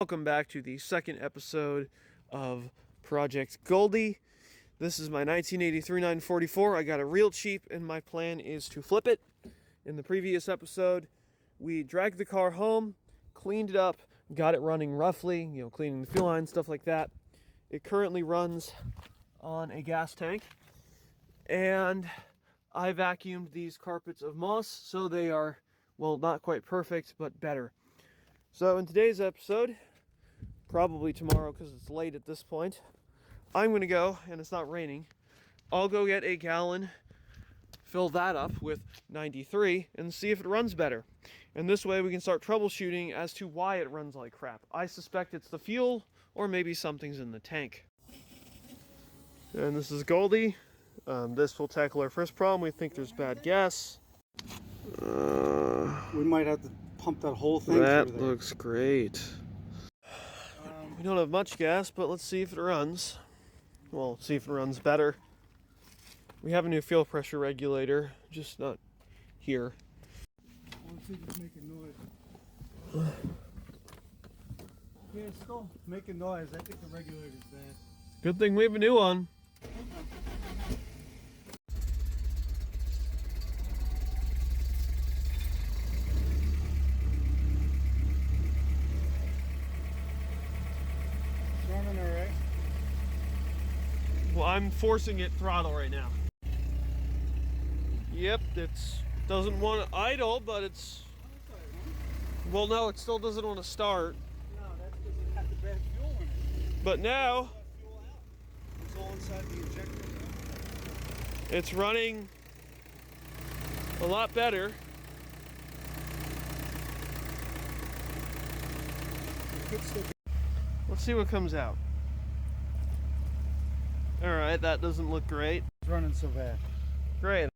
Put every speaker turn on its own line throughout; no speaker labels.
Welcome back to the second episode of Project Goldie. This is my 1983 944. I got it real cheap and my plan is to flip it. In the previous episode, we dragged the car home, cleaned it up, got it running roughly, cleaning the fuel line, stuff like that. It currently runs on a gas tank, and I vacuumed these carpets of moss so they are, well, not quite perfect, but better. So in today's episode, probably tomorrow because it's late at this point, I'm going to go, and it's not raining, I'll go get a gallon, fill that up with 93, and see if it runs better. And this way we can start troubleshooting as to why it runs like crap. I suspect it's the fuel, or maybe something's in the tank. And this is Goldie. This will tackle our first problem. We think there's bad gas.
We might have to pump that whole thing
That
through there.
looks great. We don't have much gas, but let's see if it runs. Well, let's see if it runs better. We have a new fuel pressure regulator, just not here.
Let's see if it's making noise. Yeah, it's still making noise. I think the regulator's bad.
Good thing we have a new one.
It's running all right.
Well, I'm forcing it throttle right now. Yep, doesn't want to idle, but it's... Well, no, it still doesn't want to start.
No, that's because it had the bad fuel in it.
But now,
Fuel out. It's all inside the injector now.
it's running a lot better.
It could still be.
Let's see what comes out. Alright, that doesn't look great.
It's running so bad.
Great.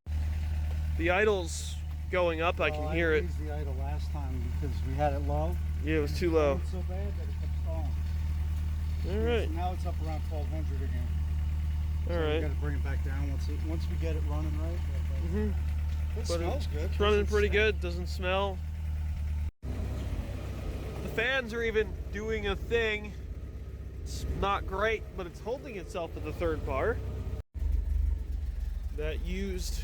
The idle's going up, I can hear it.
I raised the idle last time because we had it low.
Yeah, it was too low.
It's so bad that it kept stalling.
Alright,
So now it's up around 1200 again. So we
alright.
got to bring it back down once we get it running right. It
But
smells good.
it's running
Doesn't
pretty
smell.
good, doesn't smell. The fans are even doing a thing. It's not great, but it's holding itself at the third bar. That used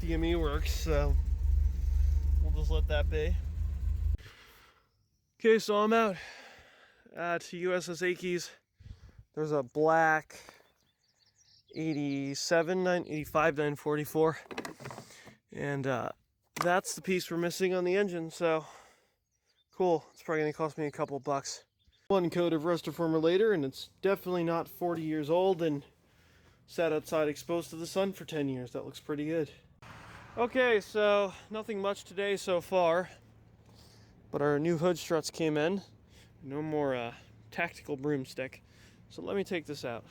DME works, so we'll just let that be. Okay, so I'm out at USS Akey's. There's a black 85 944, and that's the piece we're missing on the engine, so cool. It's probably gonna cost me a couple bucks. One coat of rust reformer later, and it's definitely not 40 years old and sat outside exposed to the sun for 10 years. That looks pretty good. Okay, so nothing much today so far, but our new hood struts came in. No more tactical broomstick. So let me take this out.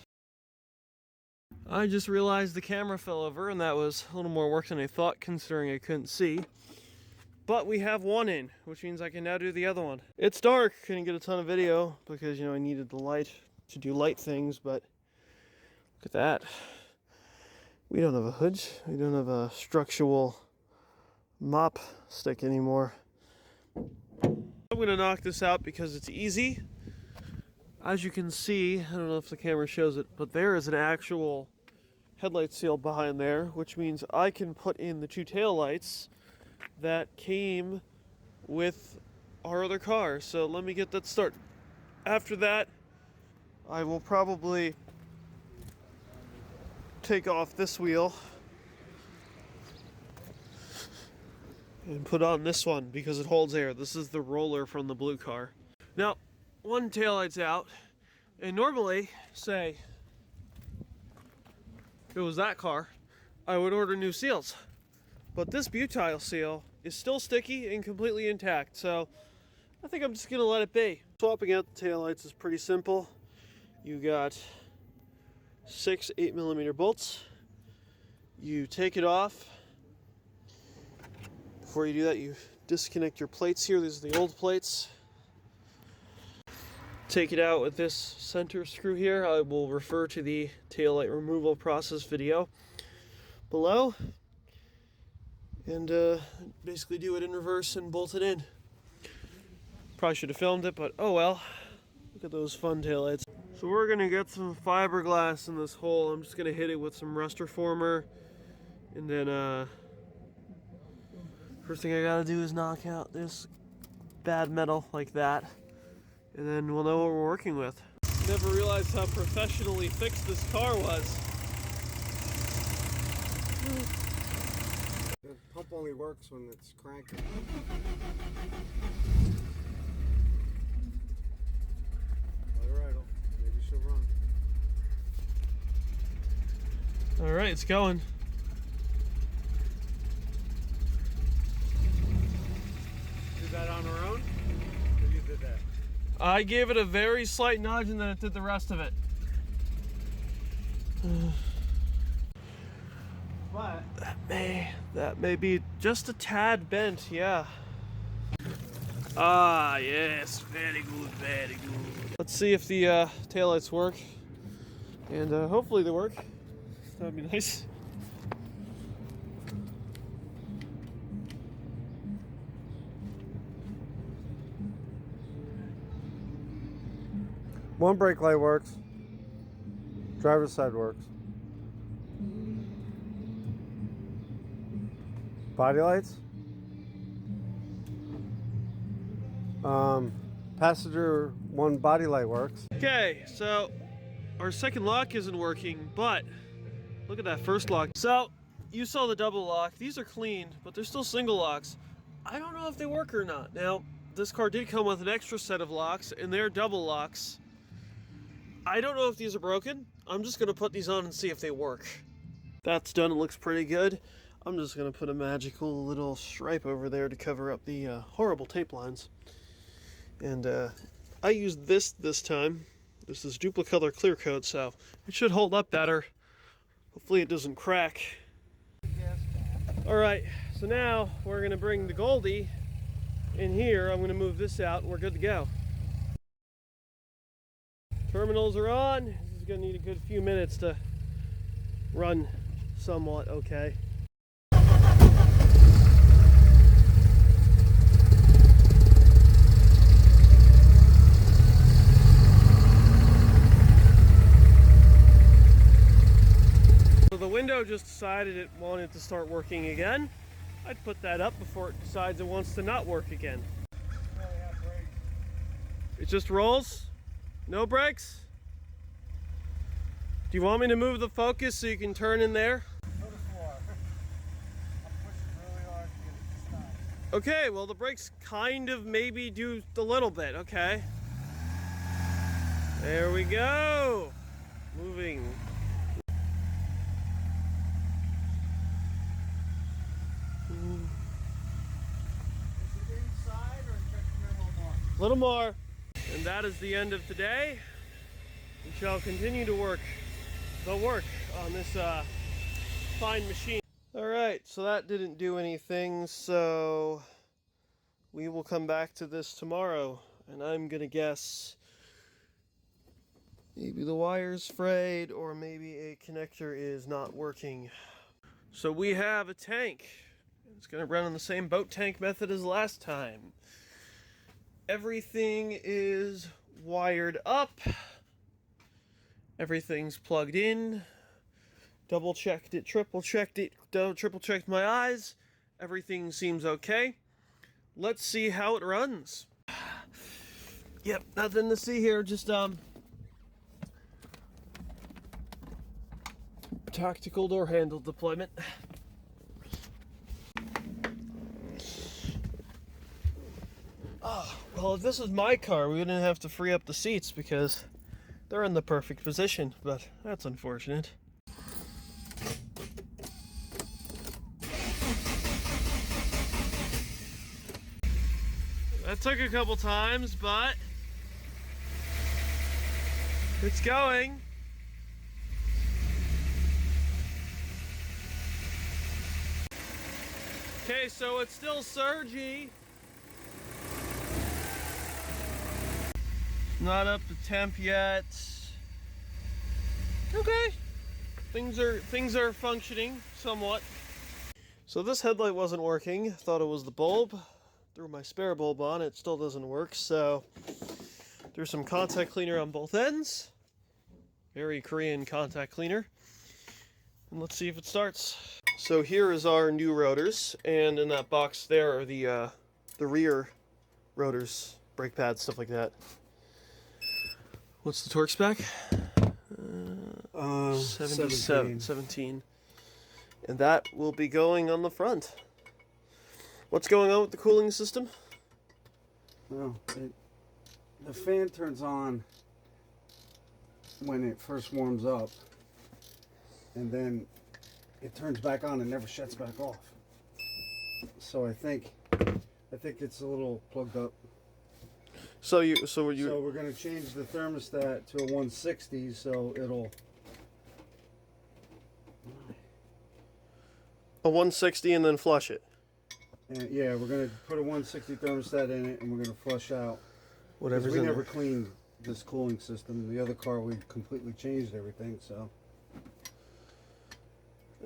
I just realized the camera fell over, and that was a little more work than I thought, considering I couldn't see. But we have one in, which means I can now do the other one. It's dark, couldn't get a ton of video because, I needed the light to do light things, but look at that. We don't have a hood. We don't have a structural mop stick anymore. I'm gonna knock this out because it's easy. As you can see, I don't know if the camera shows it, but there is an actual headlight seal behind there, which means I can put in the two taillights that came with our other car. So let me get that started. After that, I will probably take off this wheel and put on this one because it holds air. This is the roller from the blue car. Now, one taillight's out, and normally, say, if it was that car, I would order new seals. But this butyl seal is still sticky and completely intact, so I think I'm just gonna let it be. Swapping out the taillights is pretty simple. You got 6 8mm bolts. You take it off. Before you do that, you disconnect your plates here. These are the old plates. Take it out with this center screw here. I will refer to the taillight removal process video below. And basically do it in reverse and bolt it in. Probably should have filmed it, but oh well. Look at those fun taillights. So we're gonna get some fiberglass in this hole. I'm just gonna hit it with some rust reformer, and then first thing I gotta do is knock out this bad metal like that, and then we'll know what we're working with. Never realized how professionally fixed this car was.
The pump only works when it's cranking. Alright, maybe she'll run.
Alright, it's going.
Did that on her own? Or you did that?
I gave it a very slight nudge and then it did the rest of it.
But
That may be just a tad bent, yeah. Ah, yes, very good, very good. Let's see if the taillights work, and hopefully they work. That'd be nice.
one brake light works. Driver's side works. Body lights. Passenger one body light works.
Okay, so our second lock isn't working, but look at that first lock. So you saw the double lock. These are clean, but they're still single locks. I don't know if they work or not. Now, this car did come with an extra set of locks, and they're double locks. I don't know if these are broken. I'm just gonna put these on and see if they work. That's done, it looks pretty good. I'm just gonna put a magical little stripe over there to cover up the horrible tape lines. And I used this time. This is Duplicolor clear coat, so it should hold up better. Hopefully it doesn't crack. Alright, so now we're gonna bring the Goldie in here. I'm gonna move this out and we're good to go. Terminals are on. This is gonna need a good few minutes to run somewhat okay. So the window just decided it wanted to start working again. I'd put that up before it decides it wants to not work again. It just rolls? No brakes? Do you want me to move the focus so you can turn in there?
Go to floor. I'm pushing really hard to get it to stop.
Okay, well the brakes kind of maybe do a little bit, okay. There we go. Moving.
Is it inside or stretching a little more?
A little more. And that is the end of today. We shall continue to work on this fine machine. Alright, so that didn't do anything, so we will come back to this tomorrow. And I'm gonna guess maybe the wire's frayed or maybe a connector is not working. So we have a tank. It's gonna run on the same boat tank method as last time. Everything is wired up. Everything's plugged in. Double checked it, triple checked it, triple checked my eyes. Everything seems okay. Let's see how it runs. Yep, nothing to see here, just tactical door handle deployment. Well, if this was my car, we wouldn't have to free up the seats because they're in the perfect position, but that's unfortunate. That took a couple times, but it's going. Okay, so it's still surgy. Not up to temp yet. Okay. Things are functioning somewhat. So this headlight wasn't working. Thought it was the bulb. threw my spare bulb on, it still doesn't work, so there's some contact cleaner on both ends. Very Korean contact cleaner. And let's see if it starts. So here is our new rotors, and in that box there are the rear rotors, brake pads, stuff like that. What's the torque spec? 17. And that will be going on the front. What's going on with the cooling system?
Well, the fan turns on when it first warms up, and then it turns back on and never shuts back off. So I think it's a little plugged up. So we're going to change the thermostat to a 160, so it'll
a 160 and then flush it.
And yeah, we're going to put a 160 thermostat in it, and we're going to flush out
Whatever's
we
in
never
there.
cleaned this cooling system. The other car, we completely changed everything, so.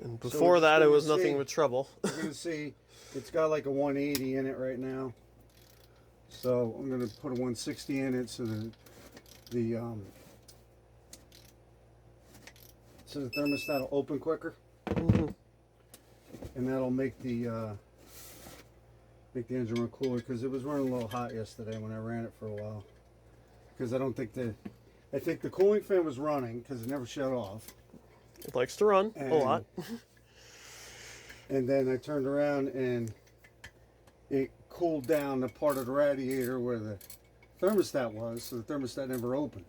And before that, it was nothing
see.
but trouble.
We're going to see, it's got like a 180 in it right now. So I'm going to put a 160 in it so the thermostat will open quicker.
Mm-hmm.
And that'll make the engine run cooler, because it was running a little hot yesterday when I ran it for a while. Because I think the cooling fan was running because it never shut off.
It likes to run a lot.
And then I turned around and it cooled down the part of the radiator where the thermostat was, so the thermostat never opened.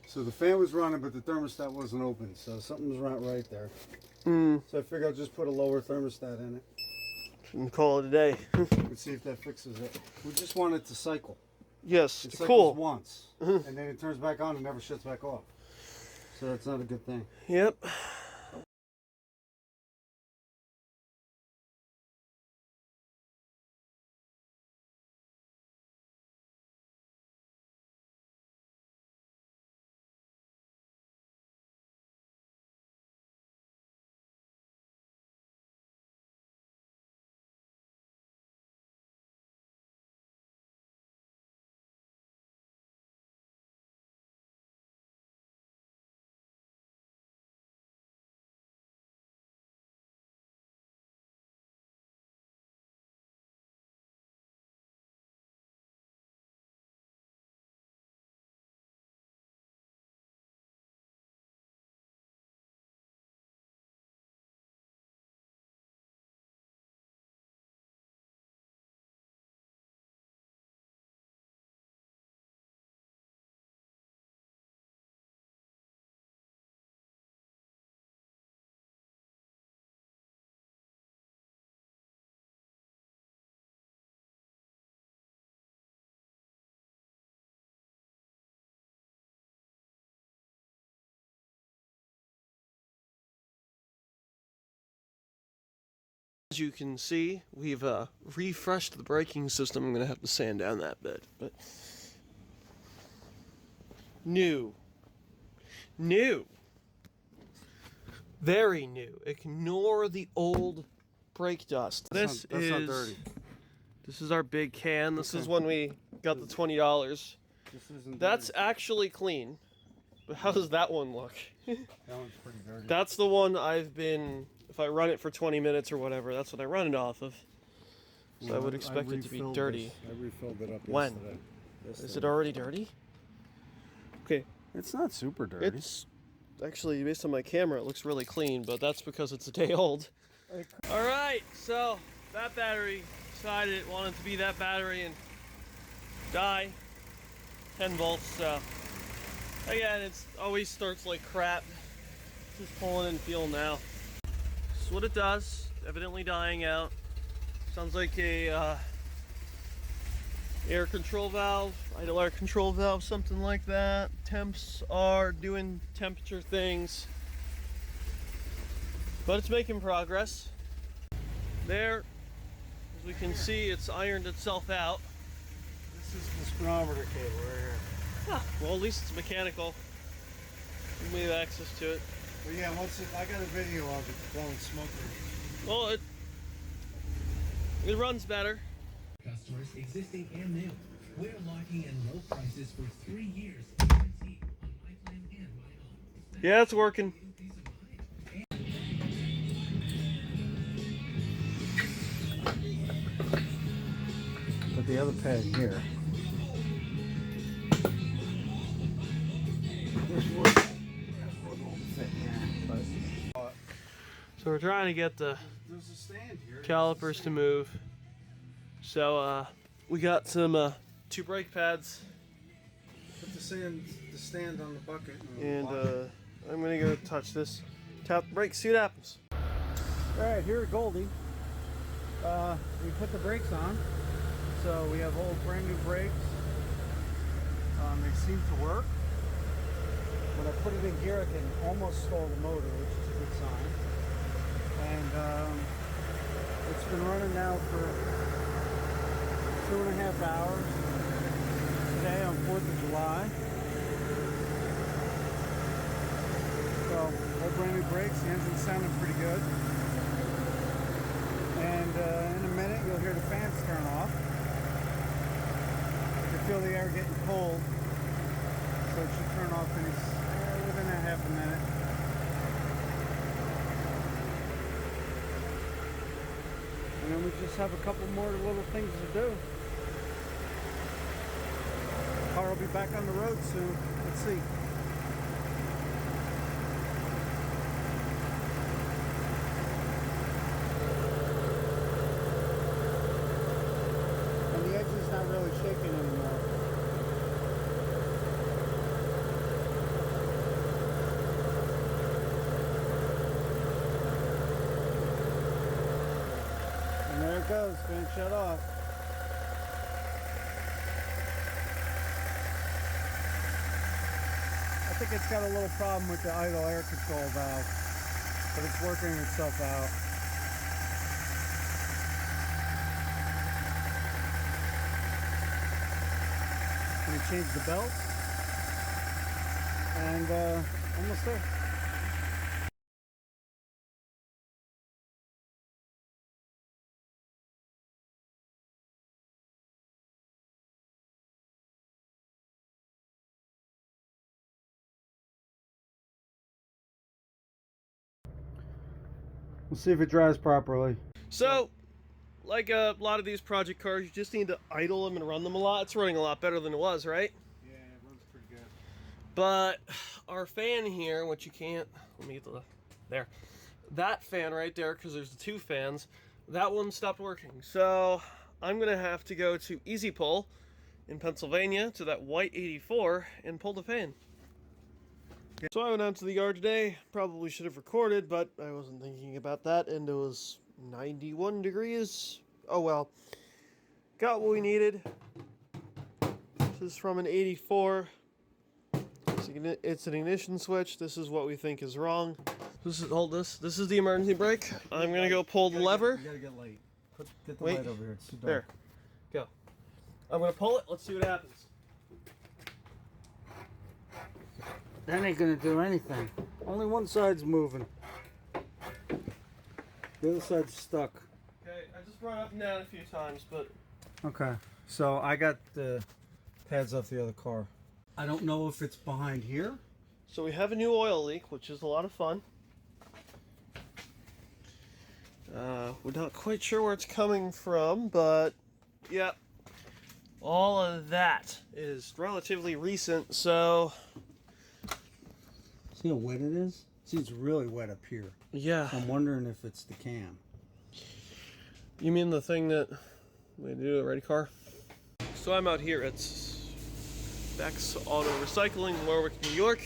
So the fan was running, but the thermostat wasn't open, so something was not right there. So I figured I'll just put a lower thermostat in it
And call it a day.
and see if that fixes it. We just want it to cycle.
Yes,
It
to
cycles
cool.
once, and then it turns back on and never shuts back off. So that's not a good thing.
Yep. As you can see, we've refreshed the braking system. I'm gonna have to sand down that bit, but new, very new. Ignore the old brake dust.
That's not dirty.
This is our big can. This is when we got the $20.
This isn't
That's
dirty.
actually clean. But how does that one look?
That one's pretty dirty.
That's the one I've been, if I run it for 20 minutes or whatever, that's what I run it off of. So I would expect it to be dirty.
I refilled it up
When?
yesterday.
Is it already dirty? Okay.
It's not super dirty.
It's actually, based on my camera, it looks really clean, but that's because it's a day old. Alright, so that battery decided it wanted to be that battery and die. 10 volts, so again, it always starts like crap. Just pulling and feeling now. This is what it does. Evidently dying out. Sounds like a air control valve, idle air control valve, something like that. Temps are doing temperature things, but it's making progress. There, as we can see, it's ironed itself out.
This is the speedometer cable right here.
Ah, well, at least it's mechanical. We have access to it.
Well, yeah, I got a video of it blowing smoke.
Well, it runs better.
Customers existing and new. We're locking in low prices for 3 years, guaranteed on my plan and my own.
Yeah, it's working.
Peace of mind.
Put the other pad here. There's one. Won't fit here, but
So we're trying to get the
there's a stand here.
calipers to move. So we got some 2 brake pads,
Put the stand on the bucket.
and I'm gonna go touch this, tap the brakes, see what happens.
All right, here at Goldie, we put the brakes on. So we have old brand new brakes. They seem to work. When I put it in gear, I can almost stall the motor, which is a good sign. And it's been running now for 2.5 hours. Today on 4th of July. So, old brand new brakes, the engine's sounding pretty good. And in a minute, you'll hear the fans turn off. You can feel the air getting cold. So it should turn off within a half a minute. And then we just have a couple more little things to do. Car will be back on the road soon. Let's see. And the edge is not really shaking anymore. And there it goes, fan shut off. I think it's got a little problem with the idle air control valve, but it's working itself out. Gonna change the belt, and almost there. We'll see if it dries properly.
So, like a lot of these project cars, you just need to idle them and run them a lot. It's running a lot better than it was, right?
Yeah, it runs pretty good.
But our fan here, which you can't, let me get the, there. That fan right there, because there's the 2 fans, that one stopped working. So I'm gonna have to go to Easy Pull in Pennsylvania to that white 84 and pull the fan. So I went out to the yard today, probably should have recorded, but I wasn't thinking about that, and it was 91 degrees. Oh well. Got what we needed. This is from an 84. It's an ignition switch. This is what we think is wrong. Hold this. This is the emergency brake. I'm gonna go pull the lever.
You gotta get light. Get the
Wait.
light over here. It's too
There.
dark.
Go. I'm gonna pull it. Let's see what happens.
That ain't gonna do anything. Only one side's moving. The other side's stuck.
Okay, I just brought it up and down a few times, but
Okay, so I got the pads off the other car. I don't know if it's behind here.
so we have a new oil leak, which is a lot of fun. We're not quite sure where it's coming from, but yeah, all of that is relatively recent, so
See how wet it is? See, it's really wet up here.
yeah.
I'm wondering if it's the cam.
You mean the thing that we do a ready car? So I'm out here at Beck's Auto Recycling, Warwick, New York,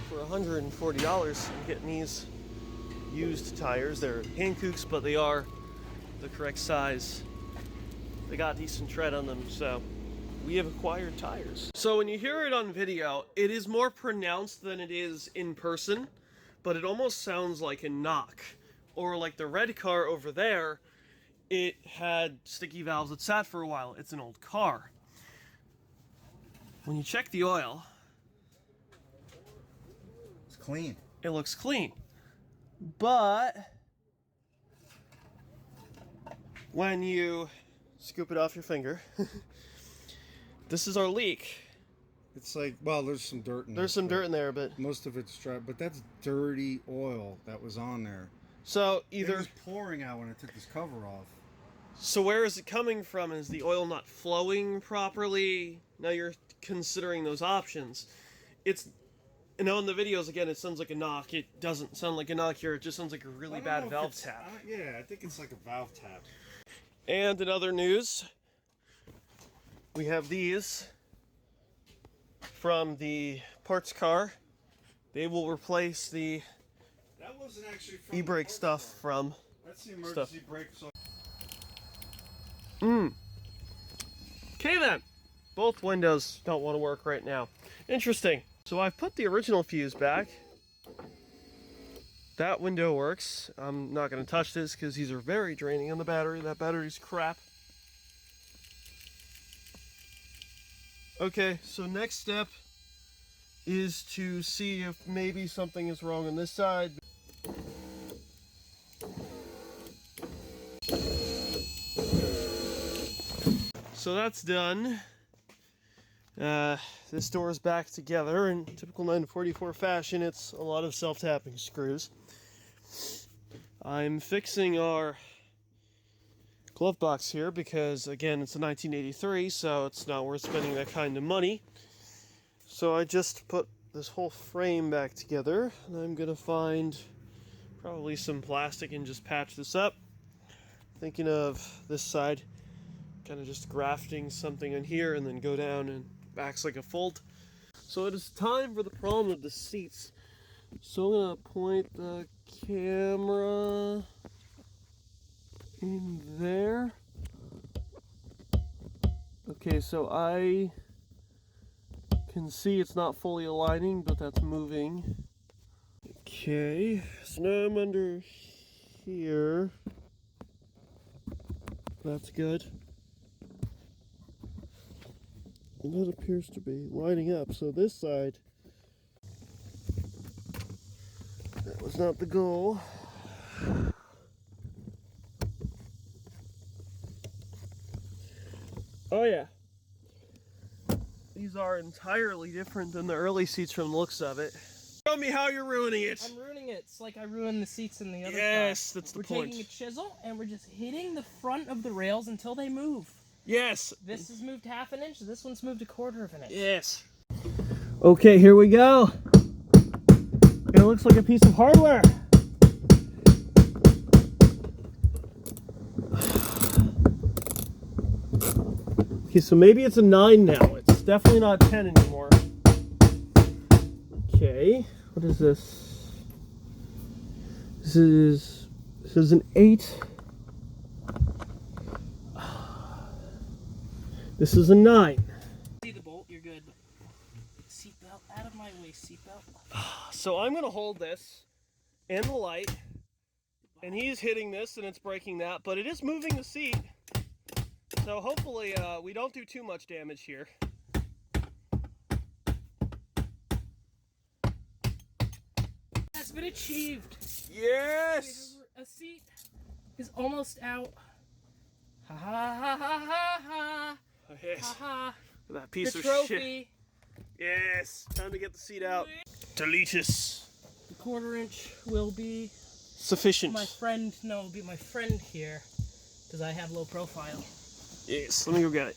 for $140. I'm getting these used tires. They're Hankooks, but they are the correct size. They got decent tread on them, so we have acquired tires. So when you hear it on video, it is more pronounced than it is in person, but it almost sounds like a knock. Or like the red car over there, it had sticky valves that sat for a while. It's an old car. When you check the oil,
It's clean.
it looks clean. But when you Scoop it off your finger. This is our leak.
It's like, well, there's some dirt in there.
There's some dirt in there, but
most of it's dry. But that's dirty oil that was on there.
so
It
either
was pouring out when I took this cover off.
so where is it coming from? Is the oil not flowing properly? Now you're considering those options. It's, you know, in the videos again, it sounds like a knock. It doesn't sound like a knock here. It just sounds like a really bad valve tap.
Yeah, I think it's like a valve tap.
And in other news, we have these from the parts car. They will replace the
That wasn't actually from
e-brake
the
stuff
parts car.
from
That's the emergency brake. So
Okay then. Both windows don't want to work right now. Interesting. So I've put the original fuse back. That window works. I'm not going to touch this because these are very draining on the battery. That battery's crap. Okay, so next step is to see if maybe something is wrong on this side. So that's done. This door is back together in typical 944 fashion. It's a lot of self-tapping screws. I'm fixing our glove box here because, again, it's a 1983, so it's not worth spending that kind of money. So I just put this whole frame back together, and I'm gonna find probably some plastic and just patch this up. Thinking of this side, kind of just grafting something in here and then go down and acts like a fold. So it is time for the problem of the seats. So I'm gonna point the camera in there. Okay, so I can see it's not fully aligning, but that's moving. Okay, so now I'm under here. That's good. And that appears to be lining up. So this side, that was not the goal. Oh yeah. These are entirely different than the early seats from the looks of it. Show me how you're ruining it.
I'm ruining it. It's like I ruined the seats in the other car.
Yes, that's the point.
We're taking a chisel and we're just hitting the front of the rails until they move.
Yes.
This has moved ½ an inch. This one's moved ½ of an inch.
Yes. Okay, here we go. It looks like a piece of hardware. Okay, so maybe it's a 9 now. It's definitely not 10 anymore. Okay, what is this? This is an 8. This is a 9.
See the bolt? You're good. Seatbelt out of my way. Seatbelt.
So I'm gonna hold this and the light, and he's hitting this and it's breaking that, but it is moving the seat. So hopefully we don't do too much damage here.
Has been achieved.
Yes!
A seat is almost out. Ha ha ha ha ha ha.
Yes.
Ha ha.
That piece
The
of
trophy.
shit. Yes. Time to get the seat out. Deletus.
The 1/4 inch will be
Sufficient.
my friend. No, it'll be my friend here because I have low profile.
Yes. Let me go get it.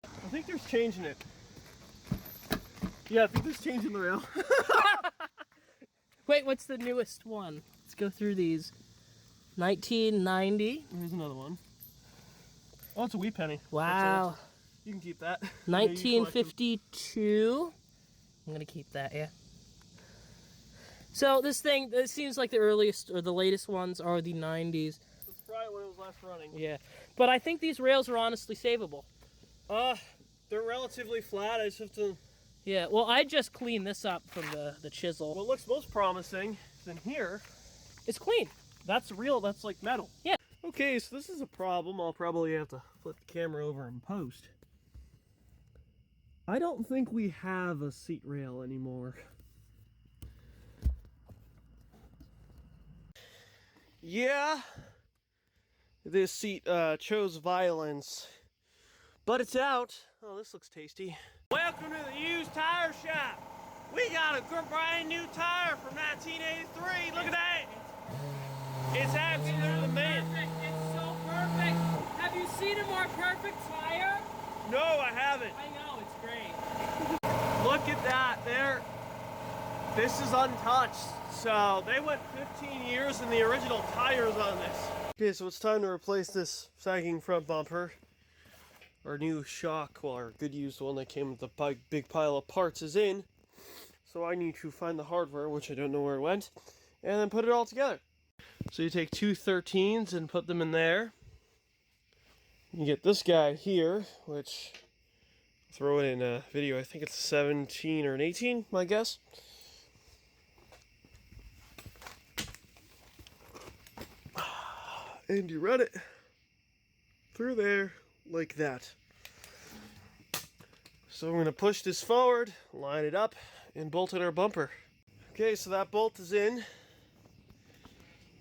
I think there's change in it. Yeah, I think there's change in the rail.
Wait, what's the newest one? Let's go through these. 1990.
Here's another one. Oh, it's a wee penny.
Wow.
That's you can keep that.
1952. I'm gonna keep that, yeah. So this thing, it seems like the earliest or the latest ones are the 90s.
That's probably when it was last running.
Yeah, but I think these rails are honestly savable.
They're relatively flat. I just have to.
Yeah, well, I just cleaned this up from the chisel.
What looks most promising is in here.
It's clean.
That's real. That's like metal.
Yeah.
Okay, so this is a problem. I'll probably have to flip the camera over and post. I don't think we have a seat rail anymore. Yeah, this seat chose violence, but it's out. Oh, this looks tasty. Welcome to the used tire shop. We got a brand new tire from 1983. Look at that. It's absolutely mint.
It's so perfect. Have you seen a more perfect tire?
No, I haven't.
I know, it's great.
Look at that there. This is untouched. So they went 15 years in the original tires on this. Okay, so it's time to replace this sagging front bumper. Our new shock, well, our good used one that came with the big pile of parts is in. So I need to find the hardware, which I don't know where it went, and then put it all together. So you take two 13s and put them in there. You get this guy here, which I'll throw it in a video. I think it's a 17 or an 18, my guess. And you run it through there like that. So we're going to push this forward, line it up, and bolt in our bumper. Okay, so that bolt is in.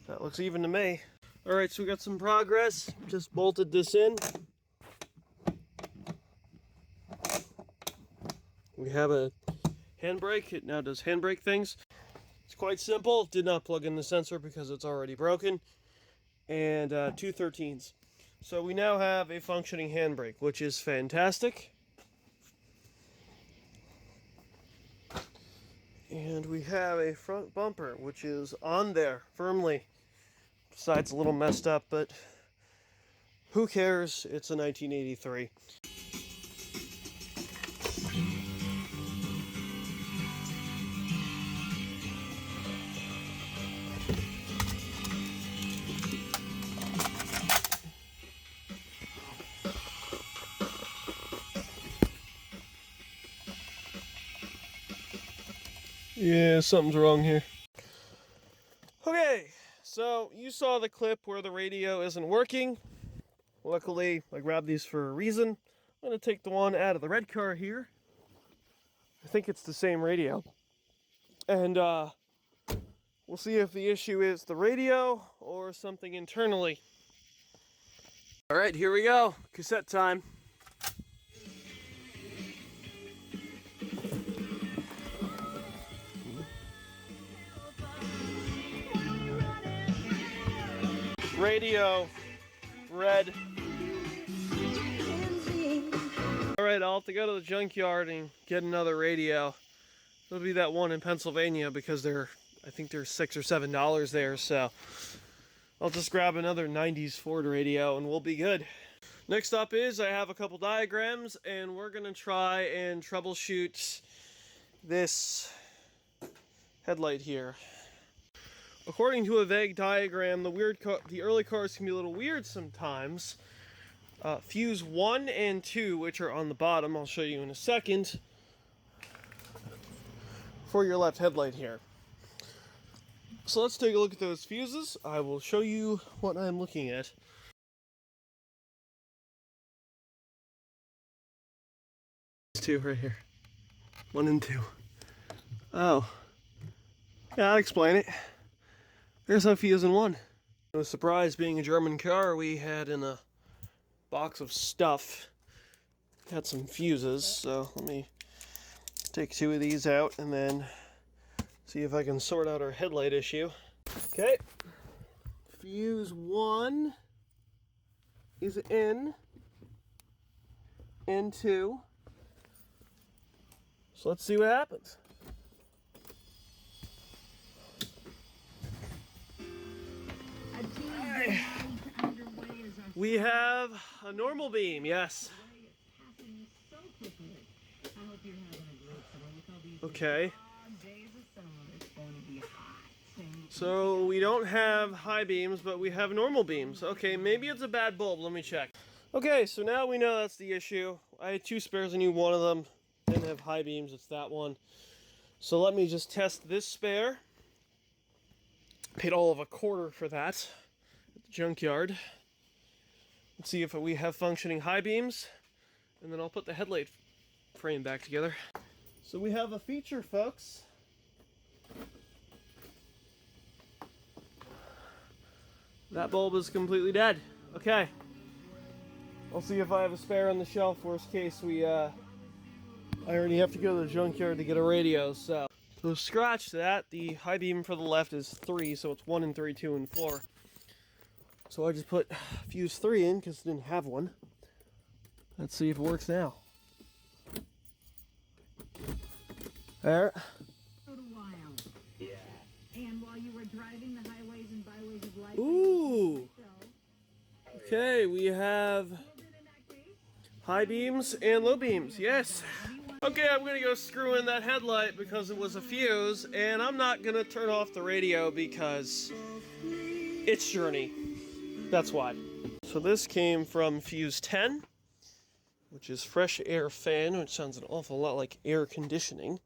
That looks even to me. Alright, so we got some progress. Just bolted this in. We have a handbrake. It now does handbrake things. It's quite simple. Did not plug in the sensor because it's already broken. And two 13s. So we now have a functioning handbrake, which is fantastic. And we have a front bumper, which is on there firmly. Side's a little messed up, but who cares? It's a 1983. Yeah, something's wrong here. Okay, so you saw the clip where the radio isn't working. Luckily, I grabbed these for a reason. I'm going to take the one out of the red car here. I think it's the same radio. And we'll see if the issue is the radio or something internally. All right, here we go. Cassette time. Radio, red. Alright, I'll have to go to the junkyard and get another radio. It'll be that one in Pennsylvania because I think they're $6 or $7 there, so I'll just grab another 90s Ford radio and we'll be good. Next up is I have a couple diagrams and we're gonna try and troubleshoot this headlight here. According to a vague diagram, the early cars can be a little weird sometimes. Fuse 1 and 2, which are on the bottom, I'll show you in a second, for your left headlight here. So let's take a look at those fuses. I will show you what I'm looking at. Two right here. 1 and 2. Oh. Yeah, I'll explain it. There's a fuse in 1. I was surprised, being a German car, we had in a box of stuff, had some fuses, so let me take 2 of these out and then see if I can sort out our headlight issue. Okay, fuse 1 is in, and 2, so let's see what happens. We have a normal beam, yes. Okay. So we don't have high beams, but we have normal beams. Okay, maybe it's a bad bulb. Let me check. Okay, so now we know that's the issue. I had 2 spares, I need 1 of them. Didn't have high beams, it's that one. So let me just test this spare. Paid all of $0.25 for that at the junkyard. Let's see if we have functioning high beams, and then I'll put the headlight frame back together. So we have a feature, folks. That bulb is completely dead. Okay. I'll see if I have a spare on the shelf. Worst case, I already have to go to the junkyard to get a radio, so scratch that. The high beam for the left is 3, so it's 1 and 3, 2 and 4. So I just put fuse 3 in because I didn't have one. Let's see if it works now. There.
Yeah. And while you were driving the highways and byways of life.
Ooh. Okay, we have high beams and low beams. Yes. Okay, I'm gonna go screw in that headlight because it was a fuse, and I'm not gonna turn off the radio because it's Journey. That's why. So this came from fuse 10, which is fresh air fan, which sounds an awful lot like air conditioning.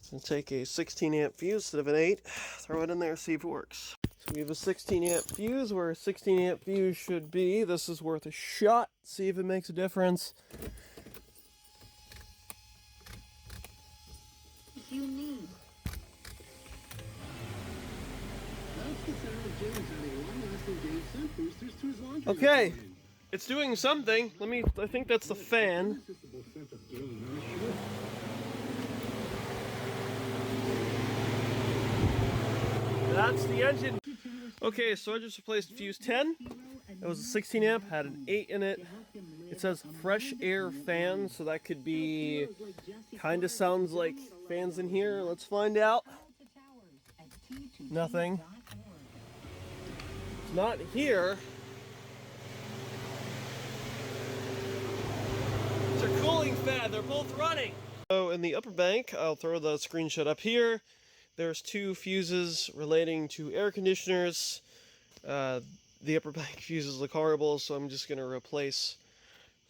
So take a 16 amp fuse instead of an 8, throw it in there, see if it works. So we have a 16 amp fuse where a 16 amp fuse should be. This is worth a shot, see if it makes a difference.
You need.
Okay, it's doing something. I think that's the fan. That's the engine. Okay, so I just replaced fuse 10. It was a 16 amp, had an 8 in it. It says fresh air fan, so that could be, kind of sounds like fans in here. Let's find out. Nothing. It's not here. It's a cooling fan, they're both running. So in the upper bank, I'll throw the screenshot up here. There's 2 fuses relating to air conditioners. The upper bank fuse is look horrible, so I'm just gonna replace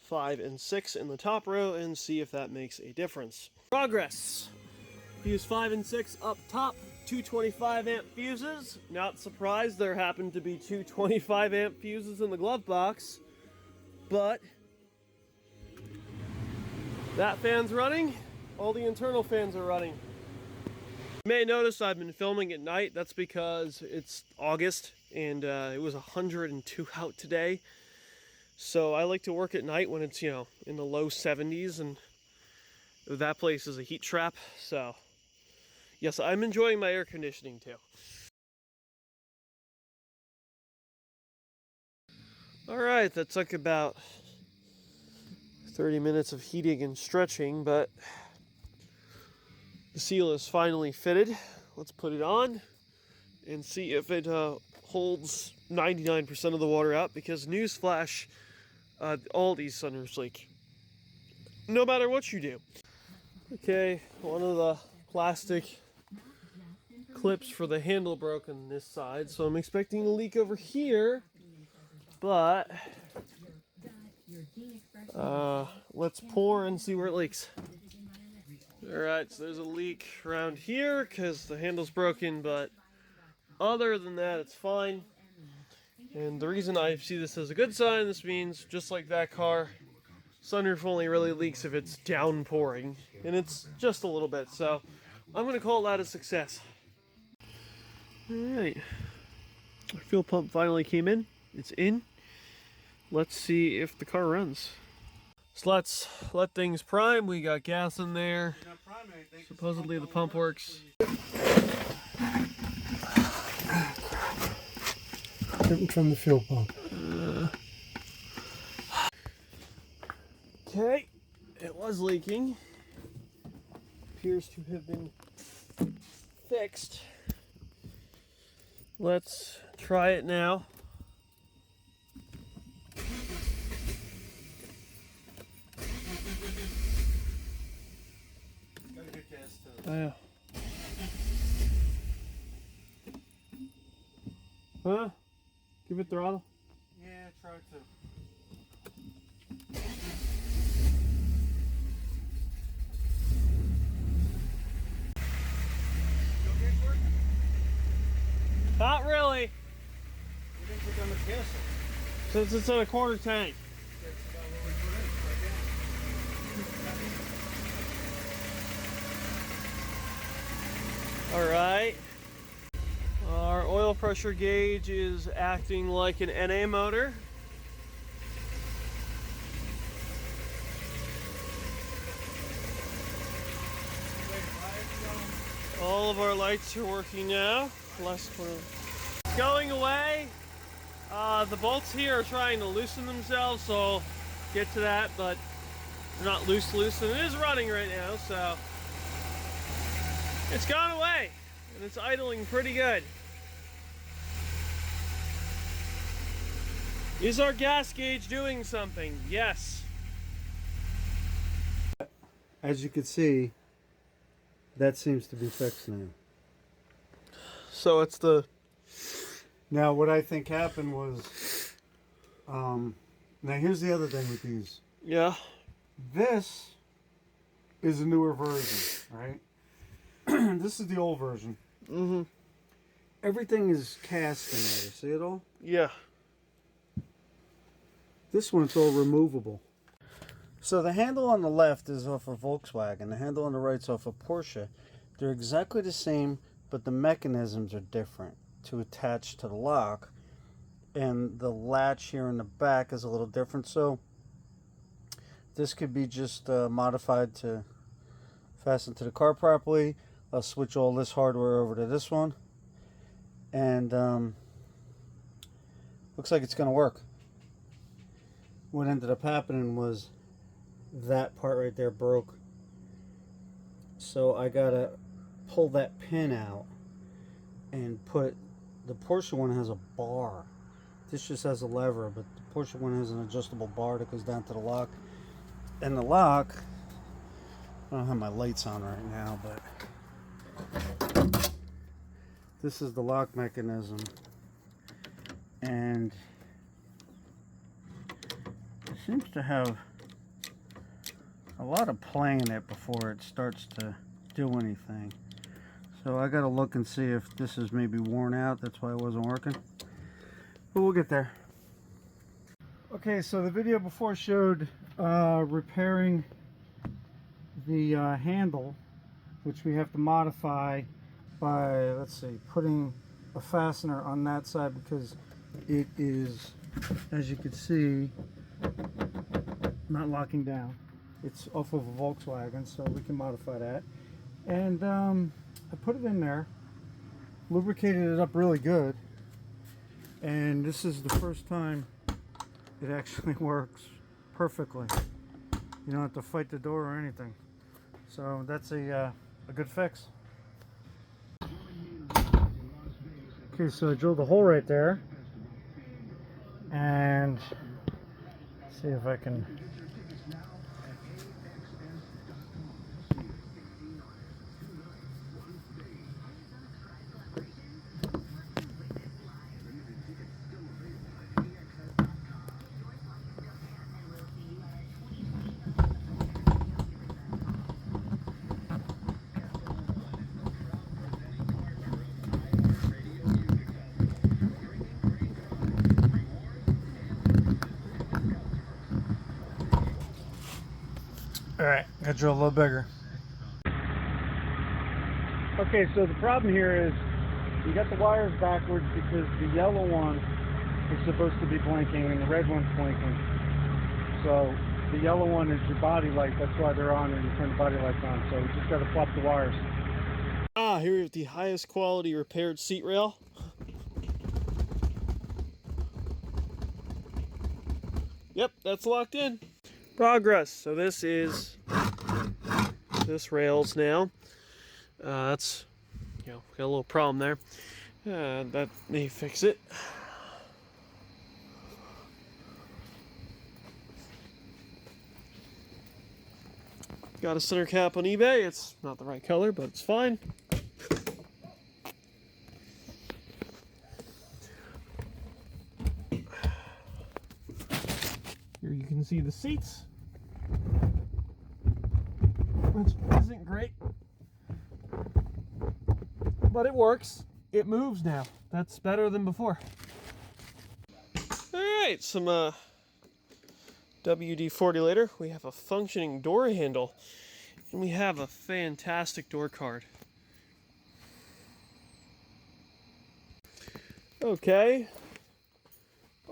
5 and 6 in the top row and see if that makes a difference. Progress. Fuse 5 and 6 up top, 225 amp fuses. Not surprised there happened to be 2 25 amp fuses in the glove box, but that fan's running. All the internal fans are running. You may notice I've been filming at night. That's because it's August and it was 102 out today. So I like to work at night when it's, in the low 70s, and that place is a heat trap. So yes, I'm enjoying my air conditioning too. All right, that took about 30 minutes of heating and stretching, but the seal is finally fitted. Let's put it on and see if it holds 99% of the water out, because newsflash, all these sunroofs leak, no matter what you do. Okay, one of the plastic clips for the handle broke on this side, so I'm expecting a leak over here, but let's pour and see where it leaks. Alright, so there's a leak around here because the handle's broken, but other than that, it's fine. And the reason I see this as a good sign, this means, just like that car, sunroof only really leaks if it's downpouring, and it's just a little bit, so I'm going to call that a success. Alright, our fuel pump finally came in. It's in. Let's see if the car runs. So let's let things prime. We got gas in there. Supposedly the pump works.
From the fuel pump.
Okay, it was leaking. Appears to have been fixed. Let's try it now. Oh, yeah. Huh? Give it throttle?
Yeah, try to.
Not really.
You didn't put on the gas.
Since it's in a quarter tank.
That's about what we put in right now.
Alright. Our oil pressure gauge is acting like an NA motor. All of our lights are working now. Going away. The bolts here are trying to loosen themselves, so I'll get to that, but they're not loose, and it is running right now, so it's gone away, and it's idling pretty good. Is our gas gauge doing something? Yes.
As you can see, that seems to be fixed now.
So it's the...
Now, what I think happened was, now here's the other thing with these.
Yeah.
This is a newer version, right? This is the old version.
Mm-hmm.
Everything is cast in there. See it all?
Yeah.
This one's all removable. So the handle on the left is off a Volkswagen. The handle on the right's off a Porsche. They're exactly the same, but the mechanisms are different to attach to the lock. And the latch here in the back is a little different. So this could be just modified to fasten to the car properly. I'll switch all this hardware over to this one. And looks like it's going to work. What ended up happening was that part right there broke. So I got to pull that pin out and put... The Porsche one has a bar. This just has a lever, but the Porsche one has an adjustable bar that goes down to the lock. And the lock... I don't have my lights on right now, but this is the lock mechanism, and it seems to have a lot of play in it before it starts to do anything. So I gotta look and see if this is maybe worn out. That's why it wasn't working, but we'll get there. Okay, so the video before showed repairing the handle, which we have to modify by, let's see, putting a fastener on that side, because it is, as you can see, not locking down. It's off of a Volkswagen, so we can modify that. And I put it in there, lubricated it up really good, and this is the first time it actually works perfectly. You don't have to fight the door or anything. So that's a good fix. Okay, so I drilled a hole right there, and see if I can. Alright, gotta drill a little bigger. Okay, so the problem here is you got the wires backwards because the yellow one is supposed to be blinking and the red one's blinking. So the yellow one is your body light, that's why they're on, and you turn the body lights on. So we just gotta flop the wires.
Ah, here we have the highest quality repaired seat rail. Yep, that's locked in. Progress. So this rails now. That's, got a little problem there. That may fix it. Got a center cap on eBay. It's not the right color, but it's fine. Here you can see the seats, which isn't great, but it works. It moves now. That's better than before. All right, some WD-40 later. We have a functioning door handle, and we have a fantastic door card. Okay.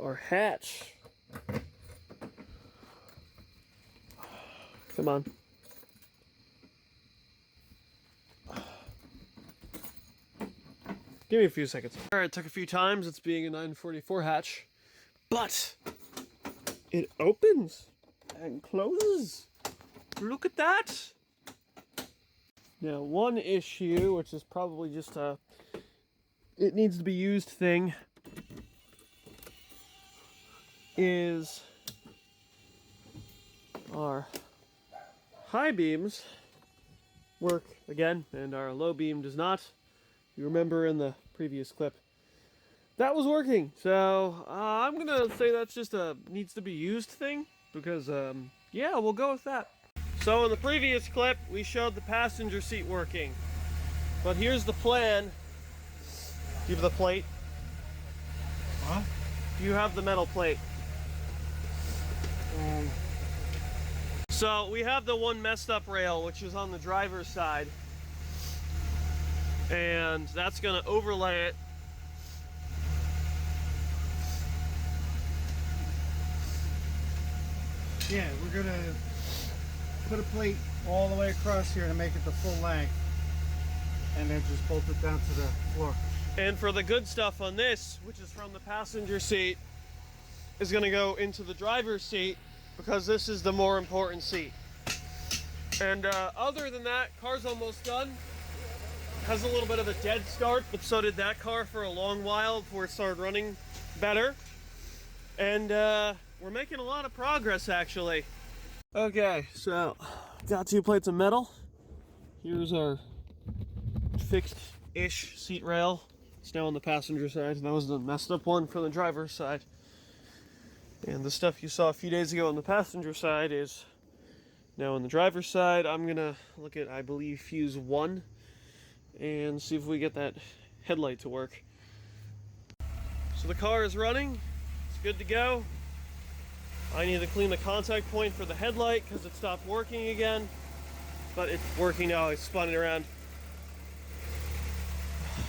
Our hatch. Come on. Give me a few seconds. Alright, it took a few times. It's being a 944 hatch. But it opens and closes. Look at that. Now, one issue, which is probably just a it needs to be used thing, is our high beams work again, and our low beam does not. You remember in the previous clip that was working, so I'm gonna say that's just a needs to be used thing, because yeah, we'll go with that. So in the previous clip we showed the passenger seat working, but here's the plan. Do you have the plate?
Huh?
Do you have the metal plate? So we have the one messed up rail, which is on the driver's side, and that's gonna overlay it.
Yeah, we're gonna put a plate all the way across here to make it the full length, and then just bolt it down to the floor.
And for the good stuff on this, which is from the passenger seat, is gonna go into the driver's seat, because this is the more important seat. And other than that, car's almost done. Has a little bit of a dead start, but so did that car for a long while before it started running better. And we're making a lot of progress, actually. Okay, so got 2 plates of metal. Here's our fixed-ish seat rail. It's now on the passenger side. That was the messed up one for the driver's side. And the stuff you saw a few days ago on the passenger side is now on the driver's side. I'm gonna look at, I believe, fuse 1 and see if we get that headlight to work. So the car is running. It's good to go. I need to clean the contact point for the headlight because it stopped working again. But it's working now. I spun it around.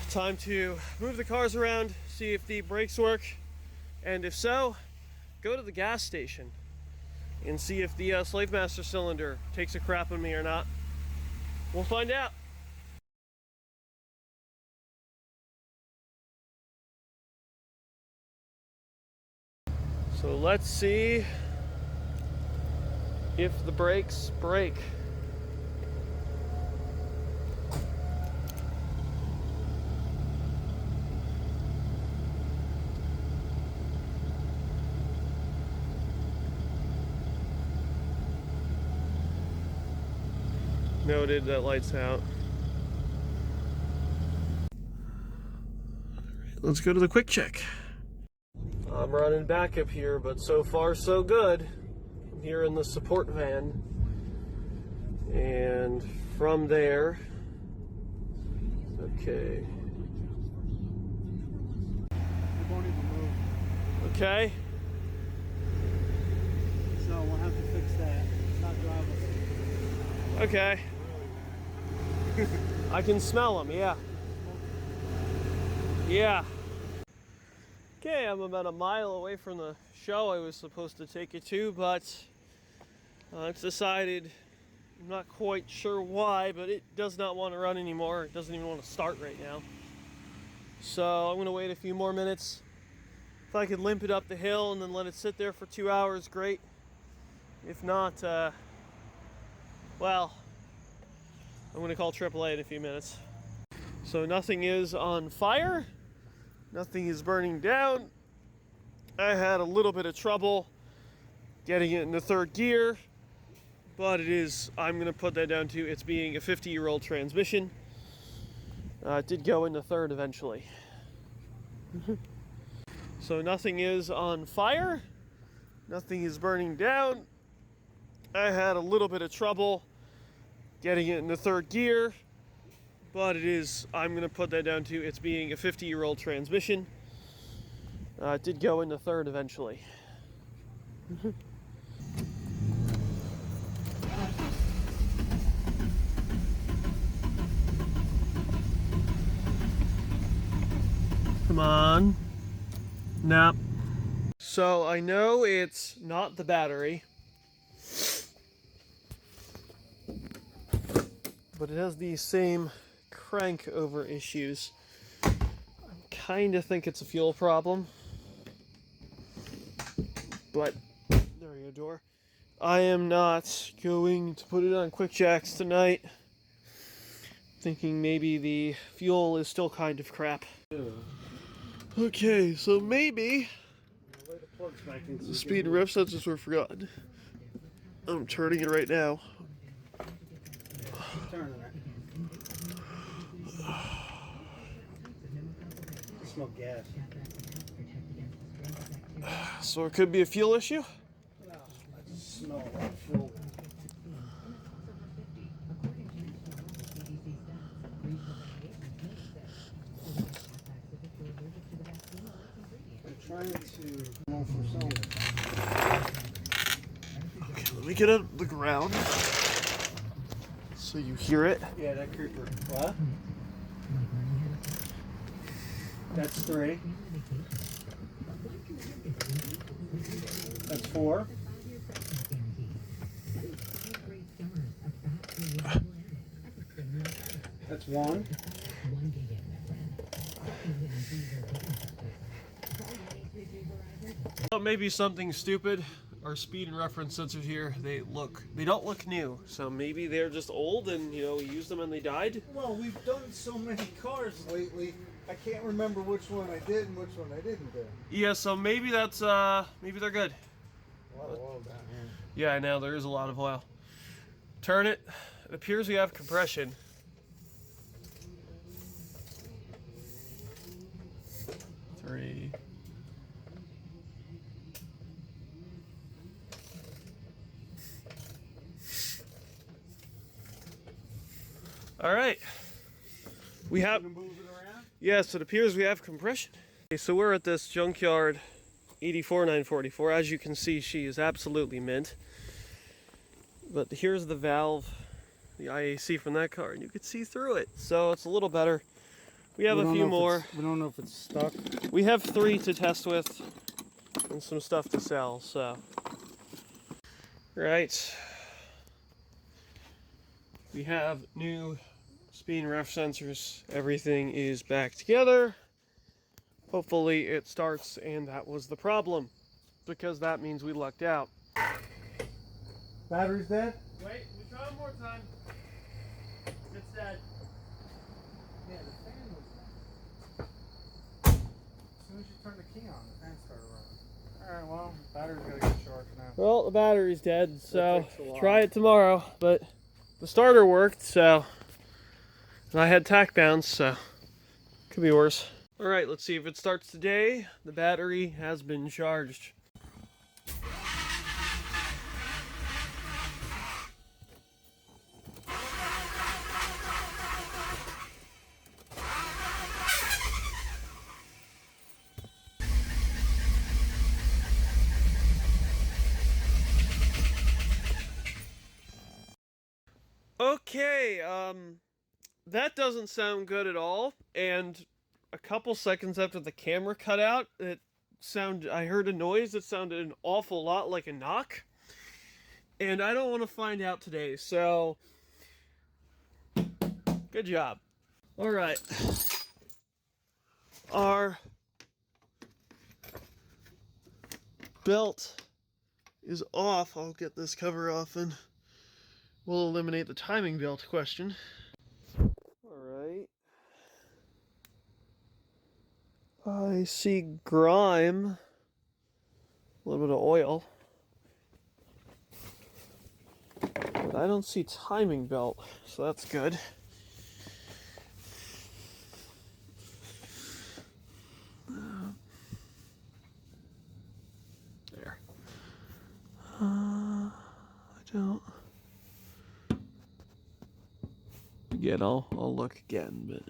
Time to move the cars around, see if the brakes work, and if so, go to the gas station and see if the Slave Master cylinder takes a crap on me or not. We'll find out. So let's see if the brakes break. Noted, that light's out. Let's go to the quick check. I'm running backup here, but so far so good. I'm here in the support van. And from there, okay.
It won't even move.
Okay.
So we'll have to fix that. It's not drivable.
Okay. I can smell them, yeah. Yeah. Okay, I'm about a mile away from the show I was supposed to take it to, but it's decided, I'm not quite sure why, but it does not want to run anymore. It doesn't even want to start right now. So I'm going to wait a few more minutes. If I could limp it up the hill and then let it sit there for 2 hours, great. If not, well, I'm going to call AAA in a few minutes. So nothing is on fire. Nothing is burning down. I had a little bit of trouble getting it into third gear, but it is, I'm going to put that down to it's being a 50-year-old transmission. It did go into third eventually. So nothing is on fire. Nothing is burning down. I had a little bit of trouble getting it into third gear, but it is, I'm going to put that down to it's being a 50-year-old transmission. It did go into third eventually. Come on. Nah. So I know it's not the battery, but it has these same crank over issues. I kind of think it's a fuel problem, but there you go, door. I am not going to put it on quick jacks tonight, thinking maybe the fuel is still kind of crap. Okay, so maybe the speed and ref sensors were forgotten. I'm turning it right now.
Keep turning it. I smell gas.
So it could be a fuel issue?
No, I just smell a lot of fuel. I'm trying to go for cylinder.
Okay, let me get it on the ground so you hear it.
Yeah, that creeper. What? That's 3. That's 4. That's 1.
Well, maybe something stupid. Our speed and reference sensors here, they don't look new. So maybe they're just old and, you know, we used them and they died.
Well, we've done so many cars lately, I can't remember which one I did and which one I didn't do.
Yeah, so maybe that's, maybe they're good.
A lot of oil down here.
Yeah, I know, there is a lot of oil. Turn it. It appears we have compression. Three. All right. We have,
Move it around?
yes, it appears we have compression. Okay, so we're at this junkyard 84944. As you can see, she is absolutely mint. But here's the valve, the IAC from that car, and you can see through it. So it's a little better. We have a few more.
We don't know if it's stuck.
We have 3 to test with and some stuff to sell, so. Right. We have new speed and ref sensors. Everything is back together. Hopefully it starts and that was the problem, because that means we lucked out.
Battery's dead?
Wait, we try one more time. It's dead.
Yeah, the fan was dead. As soon as you turn the key on, the fan started running. Alright, well, battery's gotta get charged now.
Well, the battery's dead, so
takes a while.
try it tomorrow. But the starter worked, so. And I had tack bounce, so could be worse. All right, let's see if it starts today. The battery has been charged. Okay, that doesn't sound good at all. And a couple seconds after the camera cut out, I heard a noise that sounded an awful lot like a knock. And I don't want to find out today, so good job. All right. Our belt is off. I'll get this cover off and we'll eliminate the timing belt question. Alright. I see grime. A little bit of oil. But I don't see timing belt, so that's good. There. I don't. Again, I'll look again, but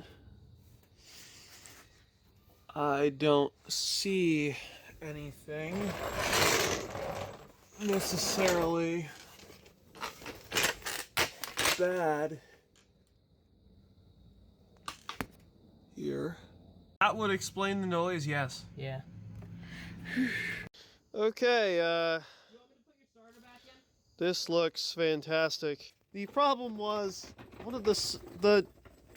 I don't see anything necessarily bad here. That would explain the noise, yes.
Yeah.
Okay, this looks fantastic. The problem was one of the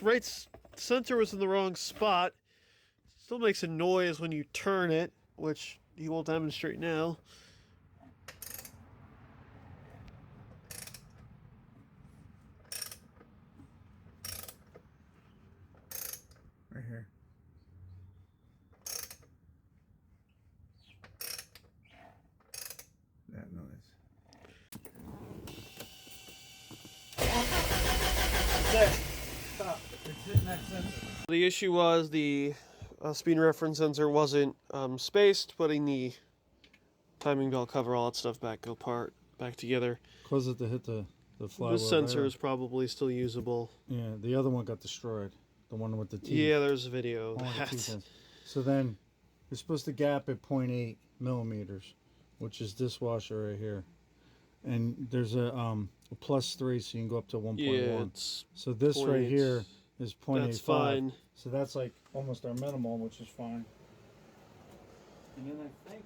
right sensor was in the wrong spot. Still makes a noise when you turn it, which he will demonstrate now.
Right here. That noise. Stop. It's hitting that sensor.
The issue was the speed reference sensor wasn't spaced, putting the timing belt cover, all that stuff back together.
Cause it to hit the flywheel.
This sensor is probably still usable.
Yeah, the other one got destroyed. The one with the teeth.
Yeah, there's a video of
Only the
that.
teeth ends. So then you're supposed to gap at 0.8 millimeters, which is this washer right here. And there's a +3, so you can go up to 1.1.
Yeah, it's
so this right here is 0.85.
That's fine.
So that's like almost our minimal, which is fine. And then I think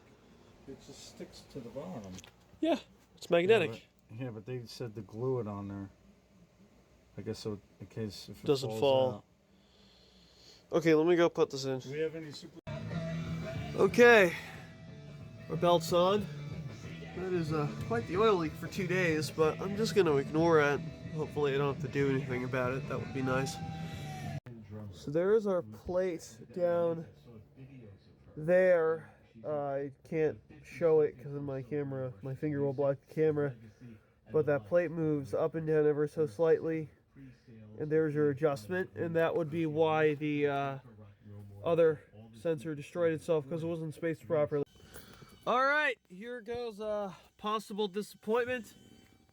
it just sticks to the bottom.
Yeah, it's magnetic.
Yeah, but they said to glue it on there. I guess so in case if it
Doesn't
falls
fall.
out.
Okay, let me go put this in.
Do we have any super?
Okay, our belt's on. That is quite the oil leak for 2 days, but I'm just gonna ignore it. Hopefully I don't have to do anything about it. That would be nice. So there is our plate down there. I can't show it because of my camera. My finger will block the camera. But that plate moves up and down ever so slightly. And there's your adjustment. And that would be why the other sensor destroyed itself, because it wasn't spaced properly. Alright, here goes a possible disappointment.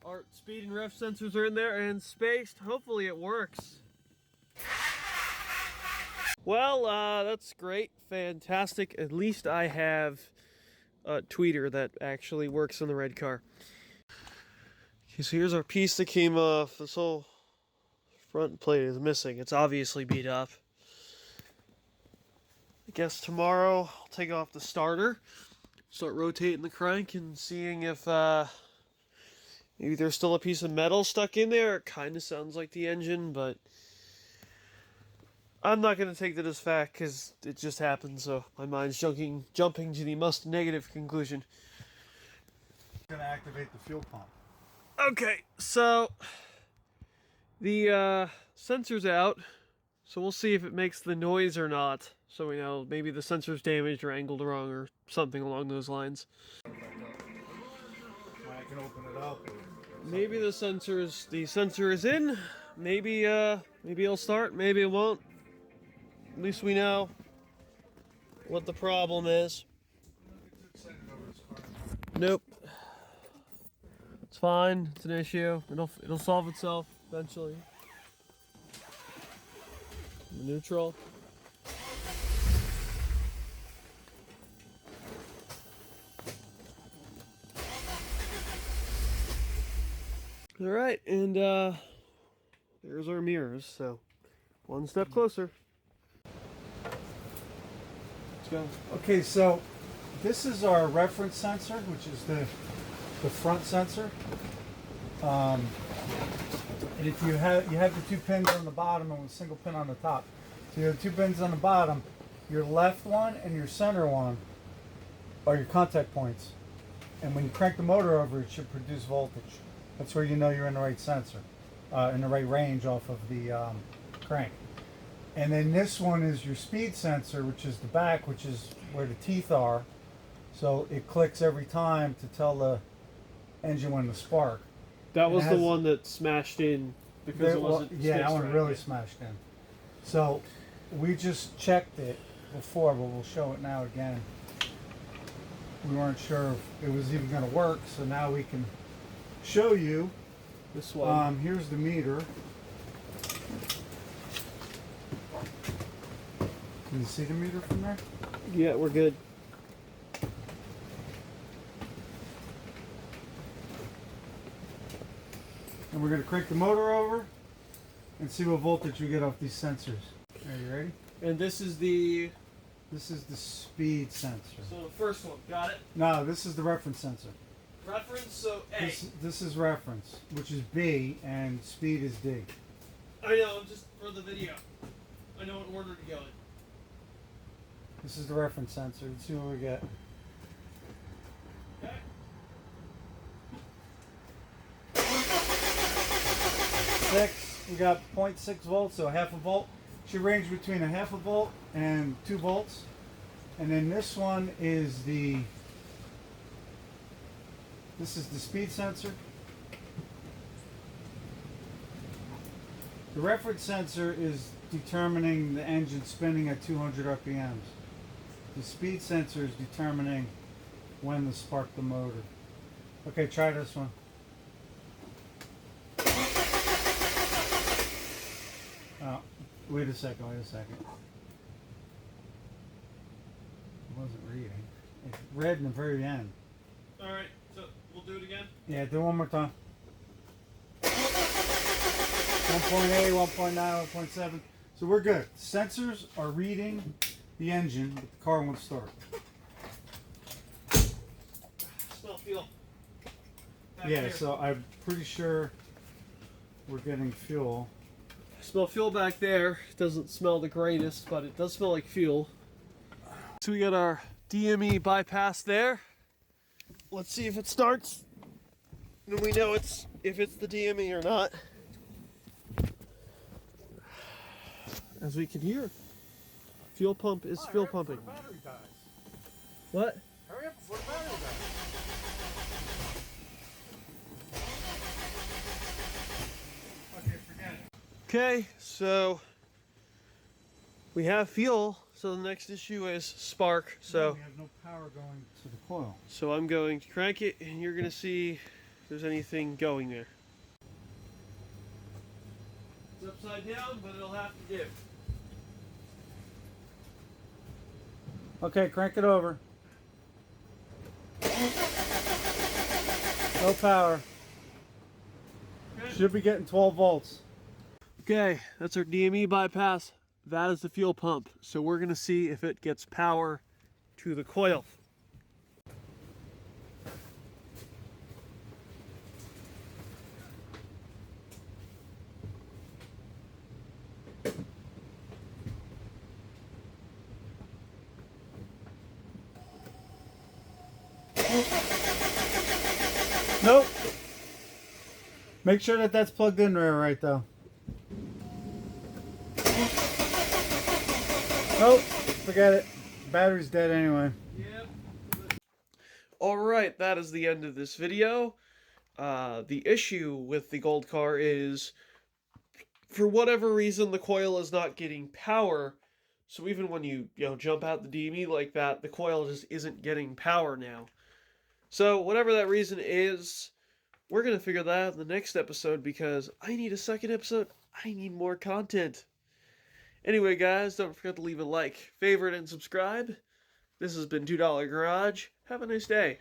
Our speed and ref sensors are in there and spaced. Hopefully it works. Well, that's great. Fantastic. At least I have a tweeter that actually works in the red car. Okay, so here's our piece that came off. This whole front plate is missing. It's obviously beat up. I guess tomorrow I'll take off the starter, start rotating the crank and seeing if maybe there's still a piece of metal stuck in there. It kind of sounds like the engine, but I'm not going to take that as fact because it just happened, so my mind's jumping to the most negative conclusion.
Going to activate the fuel pump.
Okay, so the sensor's out, so we'll see if it makes the noise or not. So we know maybe the sensor's damaged or angled wrong or something along those lines.
I can open it up.
Maybe the sensor is in. Maybe it'll start. Maybe it won't. At least we know what the problem is. Nope. It's fine. It's an issue. It'll solve itself eventually. Neutral. All right, and there's our mirrors. So, one step closer. Let's go.
Okay, so this is our reference sensor, which is the front sensor. And if you have the 2 pins on the bottom and a single pin on the top. So you have 2 pins on the bottom. Your left one and your center one are your contact points. And when you crank the motor over, it should produce voltage. That's where you know you're in the right sensor, in the right range off of the crank. And then this one is your speed sensor, which is the back, which is where the teeth are. So it clicks every time to tell the engine when to spark.
That was the one that smashed in because it wasn't.
Yeah, that one really smashed in. So we just checked it before, but we'll show it now again. We weren't sure if it was even going to work, so now we can show you.
This one.
Here's the meter. Can you see the meter from there?
Yeah, we're good.
And we're going to crank the motor over and see what voltage we get off these sensors. Are you ready?
And this is the
This is the speed sensor.
So the first one, got it?
No, this is the reference sensor.
Reference, so A.
This is reference, which is B, and speed is D.
I know, just for the video. I know what order to go in.
This is the reference sensor. Let's see what we get.
Okay.
6. We got 0.6 volts, so half a volt. Should range between a half a volt and 2 volts. And then this one is the speed sensor. The reference sensor is determining the engine spinning at 200 RPMs. The speed sensor is determining when to spark the motor. Okay, try this one. Oh, wait a second. It wasn't reading. It read in the very end.
Alright, so we'll do it again?
Yeah, do it one more time. 1.8, 1.9, 1.7. So we're good. Sensors are reading the engine, but the car won't start.
Smell fuel. Back
Yeah,
here.
so I'm pretty sure we're getting fuel.
Smell fuel back there. It doesn't smell the greatest, but it does smell like fuel. So we got our DME bypass there. Let's see if it starts. And we know if it's the DME or not. As we can hear, fuel pump is fuel pumping.
Battery dies.
What?
Hurry up before the battery dies. Okay, forget it.
Okay, so we have fuel. So the next issue is spark. So
we have no power going to the coil.
So I'm going to crank it, and you're going to see if there's anything going there. It's upside down, but it'll have to give.
Okay, crank it over. No power. Should be getting 12 volts.
Okay, that's our DME bypass. That is the fuel pump. So we're going to see if it gets power to the coil.
Nope. Make sure that that's plugged in there right though. Nope. Forget it. Battery's dead anyway.
Yep. Alright, that is the end of this video. The issue with the Gold car is, for whatever reason, the coil is not getting power. So even when you jump out the DME like that, the coil just isn't getting power now. So whatever that reason is, we're going to figure that out in the next episode, because I need a second episode. I need more content. Anyway, guys, don't forget to leave a like, favorite, and subscribe. This has been $2 Garage. Have a nice day.